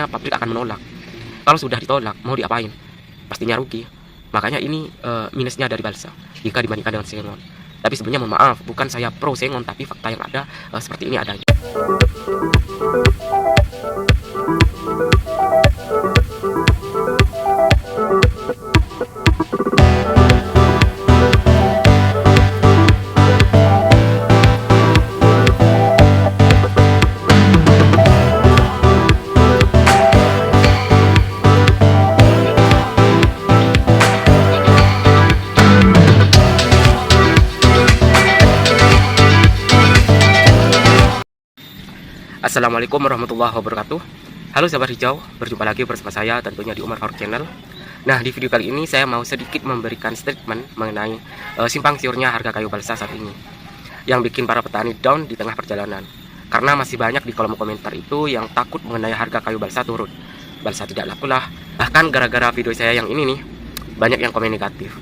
pastinya pabrik akan menolak. Kalau sudah ditolak, mau diapain? Pastinya rugi. Makanya ini minusnya dari balsa jika dibandingkan dengan sengon. Tapi sebenarnya mohon maaf, bukan saya pro sengon, tapi fakta yang ada seperti ini adanya. Assalamualaikum warahmatullahi wabarakatuh. Halo sahabat hijau, berjumpa lagi bersama saya tentunya di Umar Faruk Channel. Nah, di video kali ini saya mau sedikit memberikan statement mengenai simpang siurnya harga kayu balsa saat ini, yang bikin para petani down di tengah perjalanan. Karena masih banyak di kolom komentar itu yang takut mengenai harga kayu balsa turun. Balsa tidak laku lah. Bahkan gara-gara video saya yang ini nih, banyak yang komen negatif.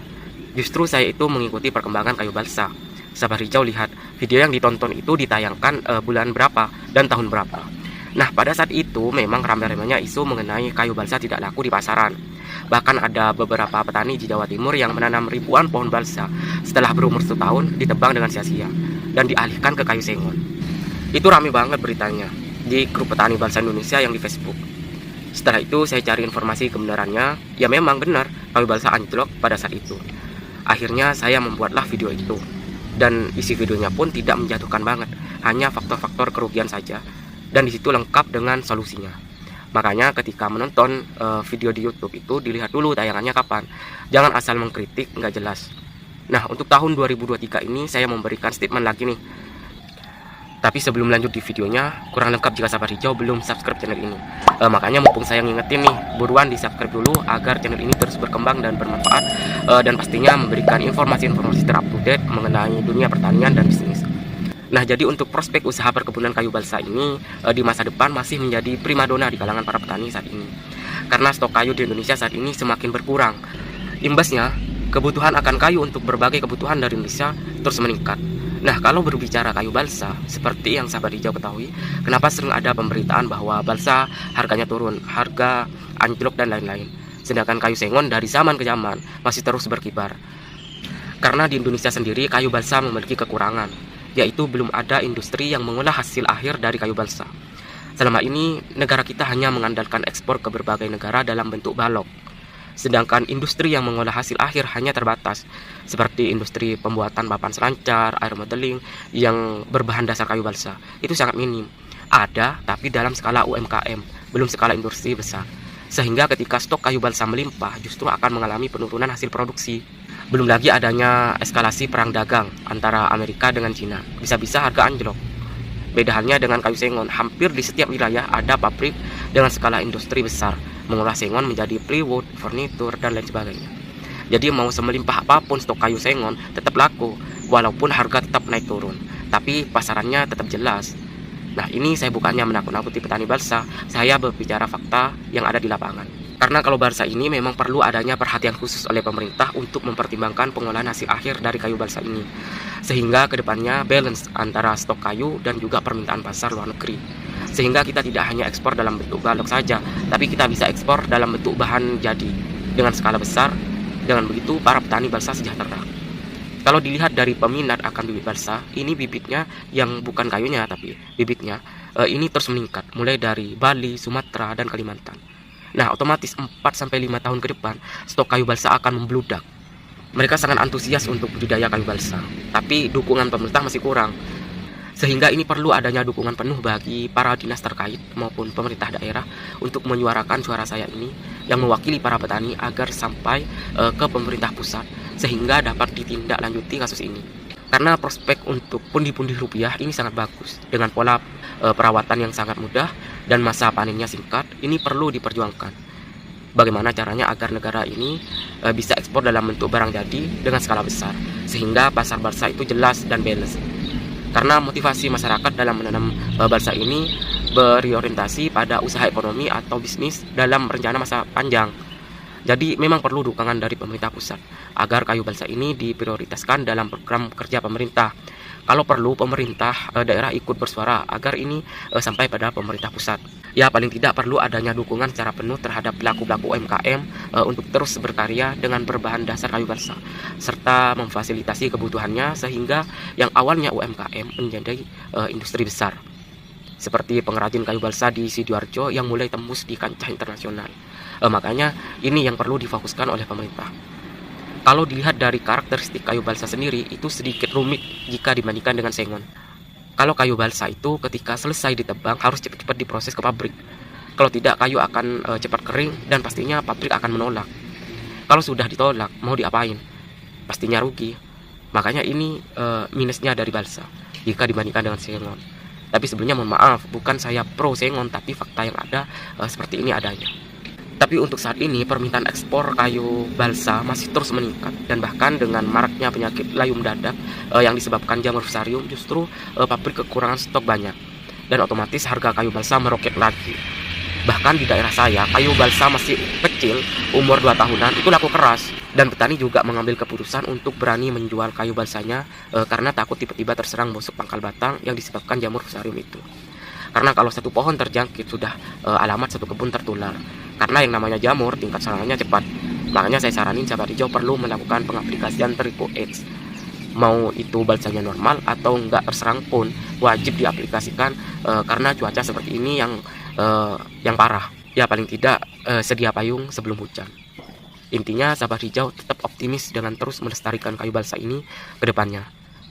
Justru saya itu mengikuti perkembangan kayu balsa. Sahabat hijau, lihat video yang ditonton itu ditayangkan bulan berapa dan tahun berapa. Nah, pada saat itu memang ramai-ramainya isu mengenai kayu balsa tidak laku di pasaran. Bahkan ada beberapa petani di Jawa Timur yang menanam ribuan pohon balsa setelah berumur 1 tahun ditebang dengan sia-sia dan dialihkan ke kayu sengon. Itu ramai banget beritanya di grup petani balsa Indonesia yang di Facebook. Setelah itu saya cari informasi kebenarannya, ya memang benar kayu balsa anjlok pada saat itu. Akhirnya saya membuatlah video itu. Dan isi videonya pun tidak menjatuhkan banget, hanya faktor-faktor kerugian saja, dan disitu lengkap dengan solusinya. Makanya ketika menonton video di YouTube itu dilihat dulu tayangannya kapan, jangan asal mengkritik nggak jelas. Nah, untuk tahun 2023 ini saya memberikan statement lagi nih. Tapi sebelum lanjut di videonya, kurang lengkap jika sahabat hijau belum subscribe channel ini. Makanya mumpung saya ngingetin nih, buruan di subscribe dulu agar channel ini terus berkembang dan bermanfaat, dan pastinya memberikan informasi-informasi terupdate mengenai dunia pertanian dan bisnis. Nah, jadi untuk prospek usaha perkebunan kayu balsa ini di masa depan masih menjadi primadona di kalangan para petani saat ini. Karena stok kayu di Indonesia saat ini semakin berkurang. Imbasnya, kebutuhan akan kayu untuk berbagai kebutuhan dari Indonesia terus meningkat. Nah, kalau berbicara kayu balsa, seperti yang sahabat hijau ketahui, kenapa sering ada pemberitaan bahwa balsa harganya turun, harga anjlok dan lain-lain. Sedangkan kayu sengon dari zaman ke zaman masih terus berkibar. Karena di Indonesia sendiri kayu balsa memiliki kekurangan, yaitu belum ada industri yang mengolah hasil akhir dari kayu balsa. Selama ini, negara kita hanya mengandalkan ekspor ke berbagai negara dalam bentuk balok. Sedangkan industri yang mengolah hasil akhir hanya terbatas, seperti industri pembuatan papan selancar, air modeling yang berbahan dasar kayu balsa. Itu sangat minim. Ada, tapi dalam skala UMKM, belum skala industri besar. Sehingga ketika stok kayu balsa melimpah, justru akan mengalami penurunan hasil produksi. Belum lagi adanya eskalasi perang dagang antara Amerika dengan Cina. Bisa-bisa harga anjlok. Beda halnya dengan kayu sengon, hampir di setiap wilayah ada pabrik dengan skala industri besar mengolah sengon menjadi plywood, furnitur, dan lain sebagainya. Jadi mau semelimpah apapun stok kayu sengon tetap laku, walaupun harga tetap naik turun, tapi pasarannya tetap jelas. Nah, ini saya bukannya menakut-nakuti petani balsa, saya berbicara fakta yang ada di lapangan. Karena kalau balsa ini memang perlu adanya perhatian khusus oleh pemerintah untuk mempertimbangkan pengolahan hasil akhir dari kayu balsa ini, sehingga kedepannya balance antara stok kayu dan juga permintaan pasar luar negeri. Sehingga kita tidak hanya ekspor dalam bentuk balok saja, tapi kita bisa ekspor dalam bentuk bahan jadi dengan skala besar. Dengan begitu para petani balsa sejahtera. Kalau dilihat dari peminat akan bibit balsa, ini bibitnya yang bukan kayunya tapi bibitnya ini terus meningkat mulai dari Bali, Sumatera, dan Kalimantan. Nah, otomatis 4-5 tahun ke depan stok kayu balsa akan membludak. Mereka sangat antusias untuk budidaya kayu balsa, tapi dukungan pemerintah masih kurang. Sehingga ini perlu adanya dukungan penuh bagi para dinas terkait maupun pemerintah daerah untuk menyuarakan suara saya ini yang mewakili para petani agar sampai ke pemerintah pusat sehingga dapat ditindaklanjuti kasus ini. Karena prospek untuk pundi-pundi rupiah ini sangat bagus dengan pola perawatan yang sangat mudah dan masa panennya singkat. Ini perlu diperjuangkan. Bagaimana caranya agar negara ini bisa ekspor dalam bentuk barang jadi dengan skala besar sehingga pasar balsa itu jelas dan balance. Karena motivasi masyarakat dalam menanam balsa ini berorientasi pada usaha ekonomi atau bisnis dalam rencana masa panjang. Jadi memang perlu dukungan dari pemerintah pusat agar kayu balsa ini diprioritaskan dalam program kerja pemerintah. Kalau perlu pemerintah daerah ikut bersuara agar ini sampai pada pemerintah pusat. Ya, paling tidak perlu adanya dukungan secara penuh terhadap pelaku-pelaku UMKM untuk terus berkarya dengan berbahan dasar kayu balsa, serta memfasilitasi kebutuhannya sehingga yang awalnya UMKM menjadi industri besar. Seperti pengrajin kayu balsa di Sidoarjo yang mulai tembus di kancah internasional. Makanya ini yang perlu difokuskan oleh pemerintah. Kalau dilihat dari karakteristik kayu balsa sendiri, itu sedikit rumit jika dibandingkan dengan sengon. Kalau kayu balsa itu ketika selesai ditebang harus cepat-cepat diproses ke pabrik. Kalau tidak, kayu akan cepat kering dan pastinya pabrik akan menolak. Kalau sudah ditolak, mau diapain? Pastinya rugi. Makanya ini minusnya dari balsa jika dibandingkan dengan sengon. Tapi sebelumnya mohon maaf, bukan saya pro sengon, tapi fakta yang ada seperti ini adanya. Tapi untuk saat ini permintaan ekspor kayu balsa masih terus meningkat, dan bahkan dengan maraknya penyakit layu mendadak yang disebabkan jamur fusarium, justru pabrik kekurangan stok banyak, dan otomatis harga kayu balsa meroket lagi. Bahkan di daerah saya, kayu balsa masih kecil, umur 2 tahunan, itu laku keras, dan petani juga mengambil keputusan untuk berani menjual kayu balsanya karena takut tiba-tiba terserang busuk pangkal batang yang disebabkan jamur fusarium itu. Karena kalau satu pohon terjangkit, sudah alamat satu kebun tertular. Karena yang namanya jamur tingkat serangannya cepat. Makanya saya saranin sahabat hijau perlu melakukan pengaplikasian Trico X. Mau itu balsanya normal atau enggak terserang pun wajib diaplikasikan karena cuaca seperti ini yang parah. Ya paling tidak sedia payung sebelum hujan. Intinya sahabat hijau tetap optimis dengan terus melestarikan kayu balsa ini ke depannya.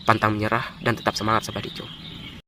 Pantang menyerah dan tetap semangat sahabat hijau.